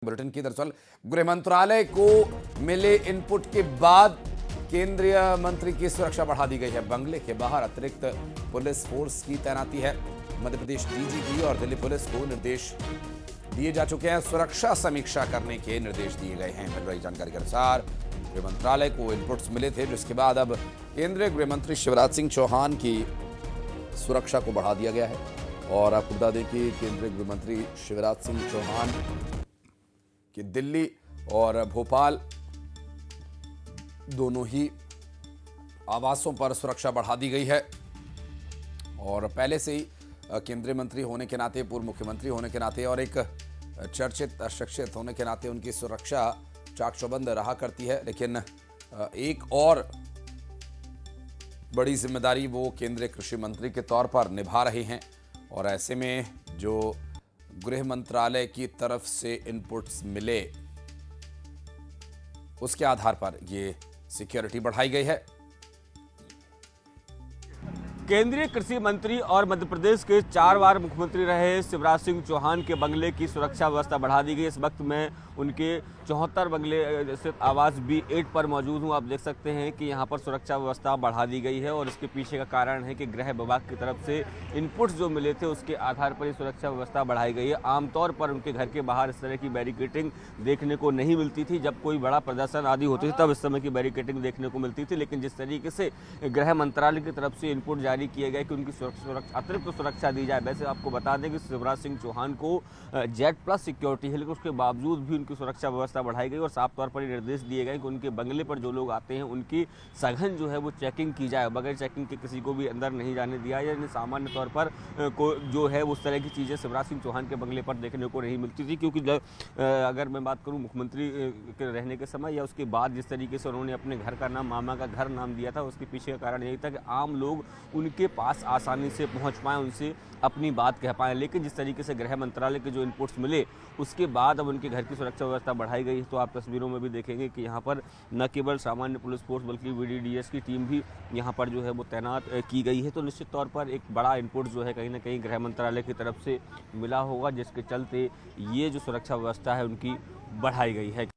Bulletin की। दरअसल गृह मंत्रालय को मिले इनपुट के बाद केंद्रीय मंत्री की सुरक्षा बढ़ा दी गई है। बंगले के बाहर अतिरिक्त पुलिस फोर्स की तैनाती है। मध्य प्रदेश डीजीपी और दिल्ली पुलिस को निर्देश दिए जा चुके हैं। सुरक्षा समीक्षा करने के निर्देश दिए गए हैं। मिल रही जानकारी के अनुसार गृह मंत्रालय को इनपुट्स मिले थे, जिसके बाद अब केंद्रीय गृह मंत्री शिवराज सिंह चौहान की सुरक्षा को बढ़ा दिया गया है। और आपको बता दें कि केंद्रीय गृह मंत्री शिवराज सिंह चौहान कि दिल्ली और भोपाल दोनों ही आवासों पर सुरक्षा बढ़ा दी गई है। और पहले से ही केंद्रीय मंत्री होने के नाते, पूर्व मुख्यमंत्री होने के नाते और एक चर्चित शख्सियत होने के नाते उनकी सुरक्षा चाक चौबंद रहा करती है। लेकिन एक और बड़ी जिम्मेदारी वो केंद्रीय कृषि मंत्री के तौर पर निभा रहे हैं। और ऐसे में जो गृह मंत्रालय की तरफ से इनपुट्स मिले, उसके आधार पर ये सिक्योरिटी बढ़ाई गई है। केंद्रीय कृषि मंत्री और मध्य प्रदेश के 4 बार मुख्यमंत्री रहे शिवराज सिंह चौहान के बंगले की सुरक्षा व्यवस्था बढ़ा दी गई। इस वक्त मैं उनके 74 बंगले स्थित आवास B8 पर मौजूद हूं। आप देख सकते हैं कि यहां पर सुरक्षा व्यवस्था बढ़ा दी गई है और इसके पीछे का कारण है कि गृह विभाग की तरफ से इनपुट्स जो मिले थे उसके आधार पर ये सुरक्षा व्यवस्था बढ़ाई गई है। आमतौर पर उनके घर के बाहर इस तरह की बैरिकेटिंग देखने को नहीं मिलती थी। जब कोई बड़ा प्रदर्शन आदि होती थी तब इस समय की बैरिकेटिंग देखने को मिलती थी। लेकिन जिस तरीके से गृह मंत्रालय की तरफ से इनपुट जारी किए गए कि उनकी अतिरिक्त सुरक्षा दी जाए। वैसे आपको बता दें कि शिवराज सिंह चौहान को Z+ सिक्योरिटी है, लेकिन उसके बावजूद भी उनकी सुरक्षा व्यवस्था बढ़ाई गई और साफ तौर पर निर्देश दिए गए कि उनके बंगले पर जो लोग आते हैं उनकी सघन जो है वो चेकिंग की जाए। बगैर चेकिंग के किसी को भी अंदर नहीं जाने दिया। यानी सामान्य तौर पर जो है उस तरह की चीज़ें शिवराज सिंह चौहान के बंगले पर देखने को नहीं मिलती थी। क्योंकि अगर मैं बात करूँ मुख्यमंत्री के रहने के समय या उसके बाद जिस तरीके से उन्होंने अपने घर का नाम मामा का घर नाम दिया था, उसके पीछे का कारण यही था कि आम लोग उनके पास आसानी से पहुंच पाएं, उनसे अपनी बात कह पाएं। लेकिन जिस तरीके से गृह मंत्रालय के जो इनपुट्स मिले उसके बाद अब उनके घर की सुरक्षा व्यवस्था बढ़ाई गई है। तो आप तस्वीरों में भी देखेंगे कि यहाँ पर न केवल सामान्य पुलिस फोर्स बल्कि VDDS की टीम भी यहाँ पर जो है वो तैनात की गई है। तो निश्चित तौर पर एक बड़ा इनपुट जो है कहीं ना कहीं गृह मंत्रालय की तरफ से मिला होगा, जिसके चलते ये जो सुरक्षा व्यवस्था है उनकी बढ़ाई गई है।